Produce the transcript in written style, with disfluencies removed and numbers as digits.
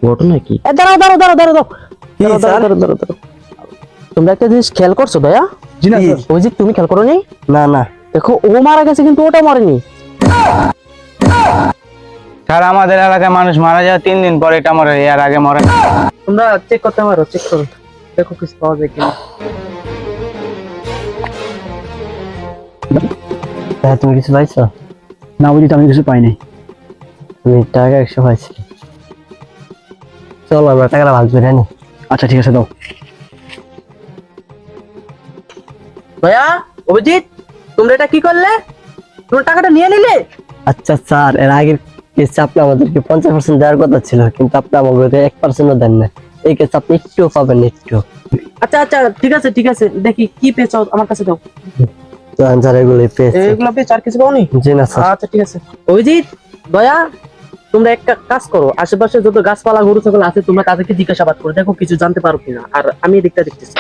ঘটনা কি? দাঁড়াও দাঁড়াও দাঁড়াও দাঁড়াও দাঁড়াও দাঁড়াও দাঁড়াও দাঁড়াও। তোমরা একটা জিনিস খেয়াল করছো দয়া? জি না স্যার। ওই যে তুমি খেয়াল করো নি? না না দেখো ও মারা গেছে কিন্তু ওটা মরেনি। স্যার আমাদের এলাকায় মানুষ মারা যায় 3 দিন পরে, এটা মরে, এর আগে মরে না। তোমরা চেক করতে পারো, চেক করো, দেখো কিছু পাওয়া যায় কিনা। হ্যাঁ, তুমি কিছু পাইছো? না বুঝি তো আমি কিছু পাই নাই। আমি টাকা 100 পাইছি। চলো আমরা টাকাটা ভাগ করে আনি। আচ্ছা ঠিক আছে, দাও। দয়া, অভিজিৎ, তোমরা এটা কি করলে? তোমরা টাকাটা নিয়ে নিলে? আচ্ছা স্যার, এর আগের কেসে আপনি আমাদেরকে 50% দেওয়ার কথা ছিল, কিন্তু আপনি আমাকে 1%ও দেন না। এই কেসে আপনি একটুও পাবেন না, একটু। আচ্ছা আচ্ছা, ঠিক আছে ঠিক আছে, দেখি কি পেয়েছো আমার কাছে দাও। তো স্যার এগুলো পেয়েছে। এগুলো পেয়েছো, আর কিছু পাওনি? জি না স্যার। আচ্ছা ঠিক আছে। অভিজিৎ, দয়া, তোমরা একটা কাজ করো, আশেপাশে যত গাছপালা গরু ছাগল আছে তোমরা তাদেরকে জিজ্ঞাসাবাদ করো, দেখো কিছু জানতে পারো কিনা, আর আমি এদিকটা দেখতেছি।